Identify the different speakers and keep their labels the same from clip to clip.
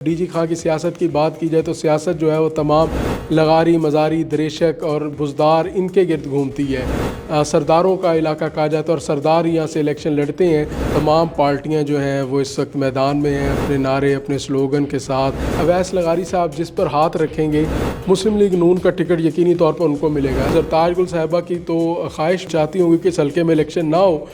Speaker 1: D G Khan کی سیاست کی بات کی جائے تو سیاست جو ہے وہ تمام لغاری مزاری دریشک اور بزدار ان کے گرد گھومتی ہے۔ سرداروں کا علاقہ کہا جاتا ہے اور سردار یہاں سے الیکشن لڑتے ہیں۔ تمام پارٹیاں جو ہیں وہ اس وقت میدان میں ہیں اپنے نعرے اپنے سلوگن کے ساتھ۔ اویس لغاری صاحب جس پر ہاتھ رکھیں گے مسلم لیگ نون کا ٹکٹ یقینی طور پر ان کو ملے گا۔ زرتاج گل صاحبہ کی تو خواہش چاہتی ہوں گی کہ اس حلقے میں الیکشن نہ ہو۔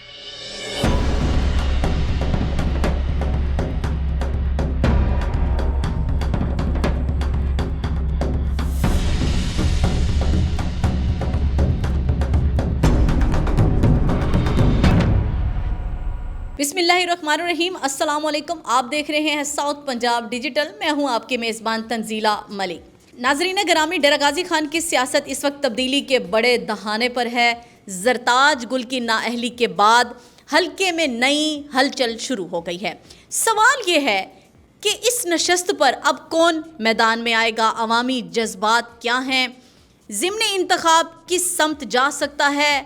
Speaker 2: بسم اللہ الرحمن الرحیم، السلام علیکم۔ آپ دیکھ رہے ہیں ساؤتھ پنجاب ڈیجیٹل، میں ہوں آپ کے میزبان تنزیلہ ملک۔ ناظرین گرامی، ڈیرہ غازی خان کی سیاست اس وقت تبدیلی کے بڑے دہانے پر ہے۔ زرتاج گل کی نااہلی کے بعد حلقے میں نئی ہلچل شروع ہو گئی ہے۔ سوال یہ ہے کہ اس نشست پر اب کون میدان میں آئے گا، عوامی جذبات کیا ہیں، ضمن انتخاب کس سمت جا سکتا ہے،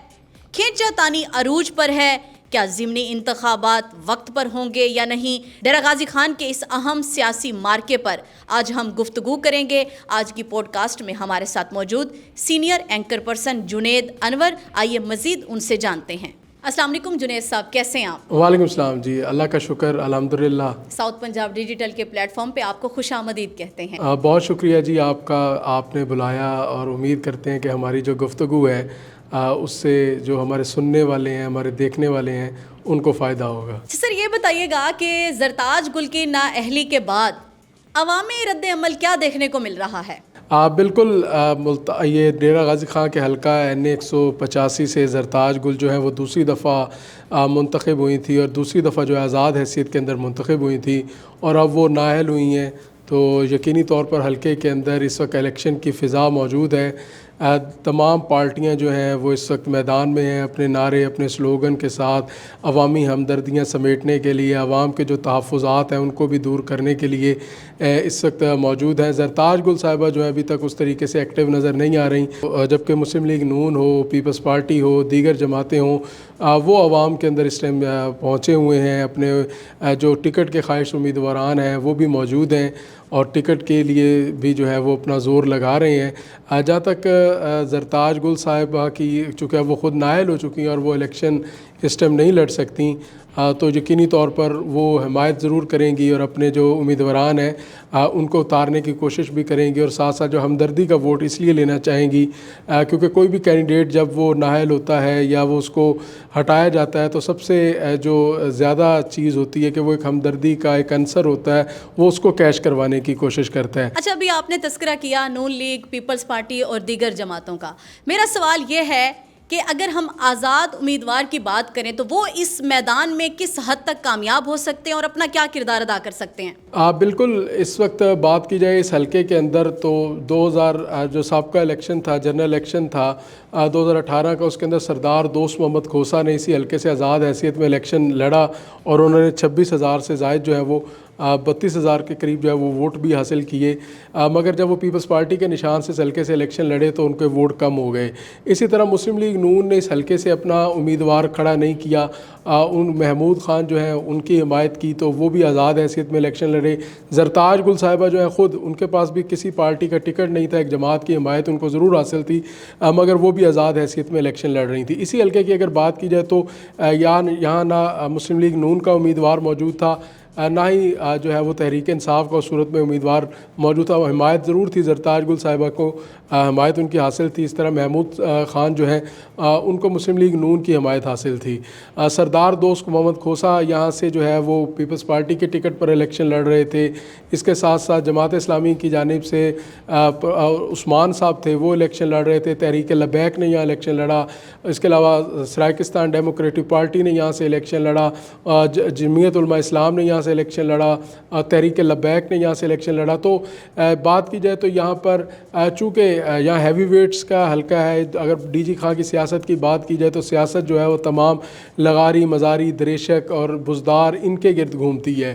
Speaker 2: کھینچا تانی عروج پر ہے، کیا ضمنی انتخابات وقت پر ہوں گے یا نہیں۔ ڈیرہ غازی خان کے اس اہم سیاسی مارکے پر آج ہم گفتگو کریں گے۔ آج کی پوڈ کاسٹ میں ہمارے ساتھ موجود سینئر اینکر پرسن جنید انور، آئیے مزید ان سے جانتے ہیں۔ السلام علیکم جنید صاحب، کیسے ہیں آپ؟
Speaker 1: وعلیکم السلام جی، اللہ کا شکر، الحمدللہ۔
Speaker 2: ساؤتھ پنجاب ڈیجیٹل کے پلیٹ فارم پہ آپ کو خوش آمدید کہتے ہیں۔
Speaker 1: بہت شکریہ جی آپ کا، آپ نے بلایا، اور امید کرتے ہیں کہ ہماری جو گفتگو ہے اس سے جو ہمارے سننے والے ہیں ہمارے دیکھنے والے ہیں ان کو فائدہ ہوگا۔
Speaker 2: سر یہ بتائیے گا کہ زرتاج گل کی نااہلی کے بعد عوامی رد عمل کیا دیکھنے کو مل رہا ہے؟
Speaker 1: بالکل، یہ ڈیرہ غازی خان کے حلقہ این 185 سے زرتاج گل جو ہے وہ دوسری دفعہ منتخب ہوئی تھی، اور دوسری دفعہ جو ہے آزاد حیثیت کے اندر منتخب ہوئی تھی، اور اب وہ نااہل ہوئی ہیں۔ تو یقینی طور پر حلقے کے اندر اس وقت الیکشن کی فضا موجود ہے۔ تمام پارٹیاں جو ہیں وہ اس وقت میدان میں ہیں اپنے نعرے اپنے سلوگن کے ساتھ، عوامی ہمدردیاں سمیٹنے کے لیے، عوام کے جو تحفظات ہیں ان کو بھی دور کرنے کے لیے اس وقت موجود ہیں۔ زرتاج گل صاحبہ جو ہے ابھی تک اس طریقے سے ایکٹیو نظر نہیں آ رہی، جبکہ مسلم لیگ نون ہو، پیپلز پارٹی ہو، دیگر جماعتیں ہوں، وہ عوام کے اندر اس ٹائم پہنچے ہوئے ہیں۔ اپنے جو ٹکٹ کے خواہش امیدواران ہیں وہ بھی موجود ہیں، اور ٹکٹ کے لیے بھی جو ہے وہ اپنا زور لگا رہے ہیں۔ جہاں تک زرتاج گل صاحبہ کی، چونکہ وہ خود نااہل ہو چکی ہیں اور وہ الیکشن اس ٹائم نہیں لڑ سکتی، تو یقینی طور پر وہ حمایت ضرور کریں گی اور اپنے جو امیدواران ہیں ان کو اتارنے کی کوشش بھی کریں گی، اور ساتھ ساتھ جو ہمدردی کا ووٹ اس لیے لینا چاہیں گی کیونکہ کوئی بھی کینڈیڈیٹ جب وہ نااہل ہوتا ہے یا وہ اس کو ہٹایا جاتا ہے تو سب سے جو زیادہ چیز ہوتی ہے کہ وہ ایک ہمدردی کا ایک عنصر ہوتا ہے، وہ اس کو کیش کروانے کی کوشش کرتا ہے۔
Speaker 2: اچھا، ابھی آپ نے تذکرہ کیا نون لیگ، پیپلز پارٹی اور دیگر جماعتوں کا۔ میرا سوال یہ ہے کہ اگر ہم آزاد امیدوار کی بات کریں تو وہ اس میدان میں کس حد تک کامیاب ہو سکتے ہیں اور اپنا کیا کردار ادا کر سکتے ہیں؟
Speaker 1: بالکل، اس وقت بات کی جائے اس حلقے کے اندر تو 2000 جو سابقہ الیکشن تھا، جنرل الیکشن تھا 2018 کا، اس کے اندر سردار دوست محمد کھوسہ نے اسی حلقے سے آزاد حیثیت میں الیکشن لڑا، اور انہوں نے 26,000 سے زائد جو ہے وہ 32,000 کے قریب جو ہے وہ ووٹ بھی حاصل کیے، مگر جب وہ پیپلز پارٹی کے نشان سے اس حلقے سے الیکشن لڑے تو ان کے ووٹ کم ہو گئے۔ اسی طرح مسلم لیگ نون نے اس حلقے سے اپنا امیدوار کھڑا نہیں کیا، ان محمود خان جو ہیں ان کی حمایت کی تو وہ بھی آزاد حیثیت میں الیکشن لڑے۔ زرتاج گل صاحبہ جو ہیں خود ان کے پاس بھی کسی پارٹی کا ٹکٹ نہیں تھا، ایک جماعت کی حمایت ان کو ضرور حاصل تھی، مگر وہ بھی آزاد حیثیت میں الیکشن لڑ رہی تھی۔ اسی حلقے کی اگر بات کی جائے تو یہاں نہ مسلم لیگ نون کا امیدوار موجود تھا، نہ ہی جو ہے وہ تحریک انصاف کا صورت میں امیدوار موجود تھا۔ حمایت ضرور تھی زرتاج گل صاحبہ کو، حمایت ان کی حاصل تھی۔ اس طرح محمود خان جو ہیں ان کو مسلم لیگ نون کی حمایت حاصل تھی۔ سردار دوست محمد کھوسہ یہاں سے جو ہے وہ پیپلز پارٹی کے ٹکٹ پر الیکشن لڑ رہے تھے۔ اس کے ساتھ ساتھ جماعت اسلامی کی جانب سے عثمان صاحب تھے، وہ الیکشن لڑ رہے تھے۔ تحریک لبیک نے یہاں الیکشن لڑا، اس کے علاوہ سرائیکستان ڈیموکریٹک پارٹی نے یہاں سے الیکشن لڑا، جمعیت علماء اسلام نے یہاں سے الیکشن لڑا، تحریک لبیک نے یہاں سے الیکشن لڑا۔ تو بات کی جائے تو یہاں پر چونکہ یہاں ہیوی ویٹس کا حلقہ ہے، اگر ڈی جی خان کی سیاست کی بات کی جائے تو سیاست جو ہے وہ تمام لغاری مزاری دریشک اور بزدار ان کے گرد گھومتی ہے۔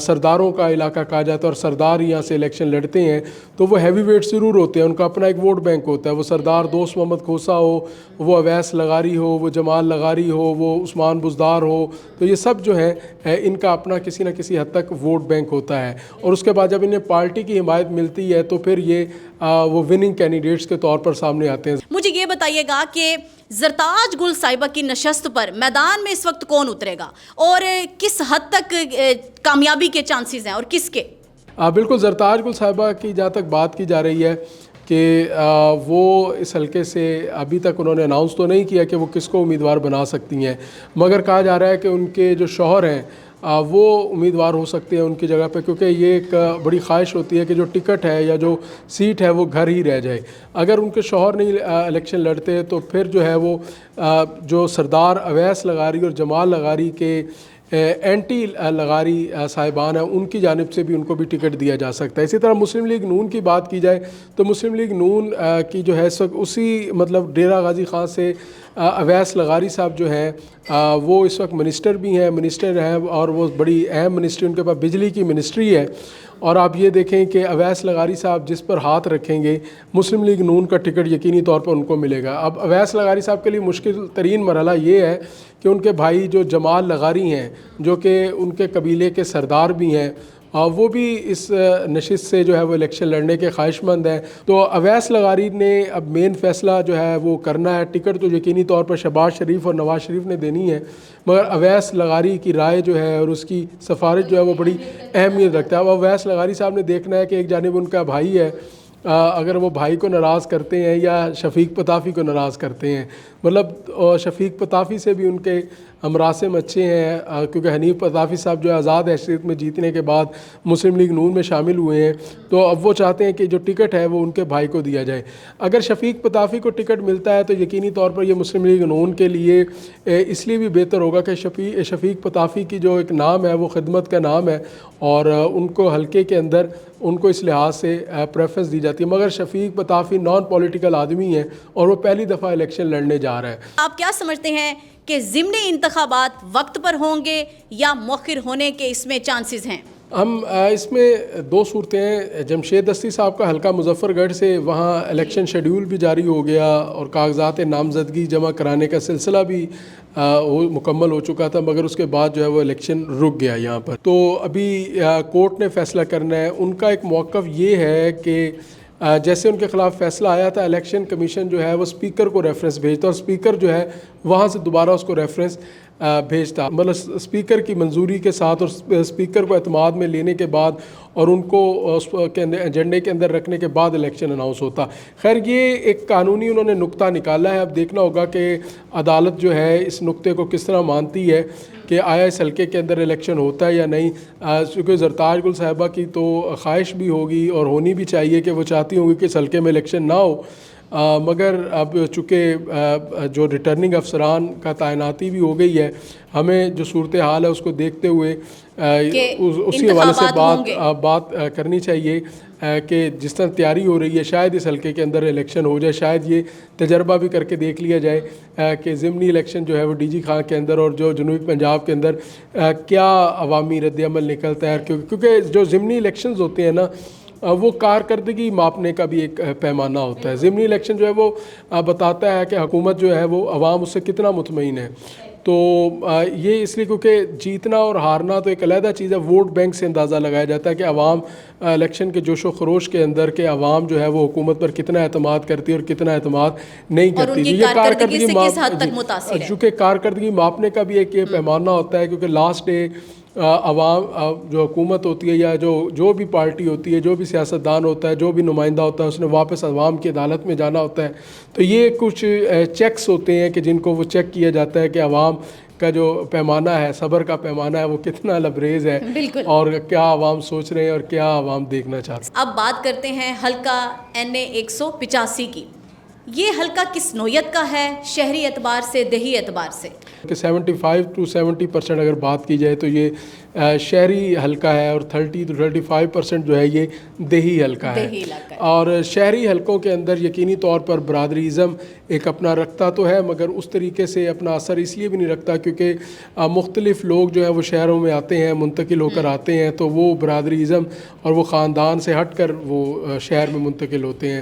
Speaker 1: سرداروں کا علاقہ کہا جاتا ہے اور سردار یہاں سے الیکشن لڑتے ہیں تو وہ ہیوی ویٹس ضرور ہوتے ہیں، ان کا اپنا ایک ووٹ بینک ہوتا ہے۔ وہ سردار دوست محمد کھوسہ ہو، وہ اویس لغاری ہو، وہ جمال لغاری ہو، وہ عثمان بزدار ہو، تو یہ سب جو ہیں ان کا اپنا کسی کسی نہ کسی حد تک ووٹ بینک ہوتا ہے، اور اس کے بعد جب انہیں پارٹی کی حمایت ملتی ہے تو پھر یہ وہ وننگ کینڈیڈیٹس کے طور پر سامنے آتے ہیں۔
Speaker 2: مجھے یہ بتائیے گا کہ زرتاج گل صاحبہ کی نشست پر میدان میں اس وقت کون اترے گا اور کس حد تک کامیابی کے چانسز ہیں اور کس کے؟
Speaker 1: بالکل، زرتاج گل صاحبہ کی جہاں تک بات کی جا رہی ہے کہ وہ اس حلقے سے ابھی تک انہوں نے اناؤنس تو نہیں کیا کہ وہ کس کو امیدوار بنا سکتی ہیں، مگر کہا جا رہا ہے کہ ان کے جو شوہر ہیں وہ امیدوار ہو سکتے ہیں ان کی جگہ پہ، کیونکہ یہ ایک بڑی خواہش ہوتی ہے کہ جو ٹکٹ ہے یا جو سیٹ ہے وہ گھر ہی رہ جائے۔ اگر ان کے شوہر نہیں الیکشن لڑتے تو پھر جو ہے وہ جو سردار اویس لغاری اور جمال لغاری کے اینٹی لغاری صاحبان ہیں ان کی جانب سے بھی ان کو بھی ٹکٹ دیا جا سکتا ہے۔ اسی طرح مسلم لیگ نون کی بات کی جائے تو مسلم لیگ نون کی جو ہے اسی مطلب ڈیرہ غازی خان سے اویس لغاری صاحب جو ہیں وہ اس وقت منسٹر ہیں اور وہ بڑی اہم منسٹری، ان کے پاس بجلی کی منسٹری ہے، اور آپ یہ دیکھیں کہ اویس لغاری صاحب جس پر ہاتھ رکھیں گے مسلم لیگ نون کا ٹکٹ یقینی طور پر ان کو ملے گا۔ اب اویس لغاری صاحب کے لیے مشکل ترین مرحلہ یہ ہے کہ ان کے بھائی جو جمال لغاری ہیں جو کہ ان کے قبیلے کے سردار بھی ہیں، وہ بھی اس نشست سے جو ہے وہ الیکشن لڑنے کے خواہش مند ہیں، تو اویس لغاری نے اب مین فیصلہ جو ہے وہ کرنا ہے۔ ٹکٹ تو یقینی طور پر شہباز شریف اور نواز شریف نے دینی ہے، مگر اویس لغاری کی رائے جو ہے اور اس کی سفارش جو ہے وہ بڑی اہمیت رکھتا ہے۔ اب اویس لغاری صاحب نے دیکھنا ہے کہ ایک جانب ان کا بھائی ہے، اگر وہ بھائی کو ناراض کرتے ہیں یا شفیق پتافی کو ناراض کرتے ہیں، مطلب شفیق پتافی سے بھی ان کے مراسم اچھے ہیں، کیونکہ حنیف پتافی صاحب جو آزاد حیثیت میں جیتنے کے بعد مسلم لیگ نون میں شامل ہوئے ہیں، تو اب وہ چاہتے ہیں کہ جو ٹکٹ ہے وہ ان کے بھائی کو دیا جائے۔ اگر شفیق پتافی کو ٹکٹ ملتا ہے تو یقینی طور پر یہ مسلم لیگ نون کے لیے اس لیے بھی بہتر ہوگا کہ شفیق پتافی کی جو ایک نام ہے وہ خدمت کا نام ہے، اور ان کو حلقے کے اندر ان کو اس لحاظ سے پریفرنس دی جاتی ہے، مگر شفیق پتافی نان پولیٹیکل آدمی ہیں اور وہ پہلی دفعہ الیکشن لڑنے جا رہا ہے۔
Speaker 2: آپ کیا سمجھتے ہیں کہ ضمنی انتخابات وقت پر ہوں گے یا مؤخر ہونے کے اس میں چانسز ہیں؟
Speaker 1: ہم اس میں دو صورتیں ہیں۔ جمشید دستی صاحب کا حلقہ مظفر گڑھ سے وہاں الیکشن شیڈیول بھی جاری ہو گیا اور کاغذات نامزدگی جمع کرانے کا سلسلہ بھی مکمل ہو چکا تھا، مگر اس کے بعد جو ہے وہ الیکشن رک گیا یہاں پر۔ تو ابھی کورٹ نے فیصلہ کرنا ہے۔ ان کا ایک موقف یہ ہے کہ جیسے ان کے خلاف فیصلہ آیا تھا، الیکشن کمیشن جو ہے وہ اسپیکر کو ریفرنس بھیجتا اور اسپیکر جو ہے وہاں سے دوبارہ اس کو ریفرنس بھیجتا، مطلب اسپیکر کی منظوری کے ساتھ اور اسپیکر کو اعتماد میں لینے کے بعد اور ان کو ایجنڈے کے اندر رکھنے کے بعد الیکشن اناؤنس ہوتا۔ خیر یہ ایک قانونی انہوں نے نقطہ نکالا ہے، اب دیکھنا ہوگا کہ عدالت جو ہے اس نقطے کو کس طرح مانتی ہے کہ آیا اس حلقے کے اندر الیکشن ہوتا ہے یا نہیں، کیونکہ زرتاج گل صاحبہ کی تو خواہش بھی ہوگی اور ہونی بھی چاہیے کہ وہ چاہتی ہوں گی کہ اس حلقے میں الیکشن نہ ہو، مگر اب چونکہ جو ریٹرننگ افسران کا تعیناتی بھی ہو گئی ہے، ہمیں جو صورتحال ہے اس کو دیکھتے ہوئے اسی حوالے سے بات کرنی چاہیے کہ جس طرح تیاری ہو رہی ہے شاید اس حلقے کے اندر الیکشن ہو جائے، شاید یہ تجربہ بھی کر کے دیکھ لیا جائے کہ ضمنی الیکشن جو ہے وہ ڈی جی خان کے اندر اور جو جنوبی پنجاب کے اندر کیا عوامی رد عمل نکلتا ہے، کیونکہ جو ضمنی الیکشنز ہوتے ہیں نا وہ کارکردگی ماپنے کا بھی ایک پیمانہ ہوتا ہے۔ ضمنی الیکشن جو ہے وہ بتاتا ہے کہ حکومت جو ہے وہ عوام اس سے کتنا مطمئن ہے، تو یہ اس لیے کیونکہ جیتنا اور ہارنا تو ایک علیحدہ چیز ہے، ووٹ بینک سے اندازہ لگایا جاتا ہے کہ عوام الیکشن کے جوش و خروش کے اندر کہ عوام جو ہے وہ حکومت پر کتنا اعتماد کرتی ہے اور کتنا اعتماد نہیں کرتی، یہ کارکردگی چونکہ کارکردگی ماپنے کا بھی ایک یہ پیمانہ ہوتا ہے، کیونکہ لاسٹ ڈے عوام جو حکومت ہوتی ہے یا جو بھی پارٹی ہوتی ہے، جو بھی سیاستدان ہوتا ہے، جو بھی نمائندہ ہوتا ہے، اس نے واپس عوام کی عدالت میں جانا ہوتا ہے، تو یہ کچھ چیکس ہوتے ہیں کہ جن کو وہ چیک کیا جاتا ہے کہ عوام کا جو پیمانہ ہے، صبر کا پیمانہ ہے، وہ کتنا لبریز ہے اور کیا عوام سوچ رہے ہیں اور کیا عوام دیکھنا چاہتے ہیں۔
Speaker 2: اب بات کرتے ہیں حلقہ NA 185 کی۔ یہ حلقہ کس نوعیت کا ہے شہری اعتبار سے، دیہی اعتبار سے؟
Speaker 1: کہ 75 to 70% اگر بات کی جائے تو یہ شہری حلقہ ہے اور 30 to 35% جو ہے یہ دیہی حلقہ ہے، اور شہری حلقوں کے اندر یقینی طور پر برادریزم ایک اپنا رکھتا تو ہے، مگر اس طریقے سے اپنا اثر اس لیے بھی نہیں رکھتا کیونکہ مختلف لوگ جو ہیں وہ شہروں میں آتے ہیں، منتقل ہو کر آتے ہیں، تو وہ برادریزم اور وہ خاندان سے ہٹ کر وہ شہر میں منتقل ہوتے ہیں۔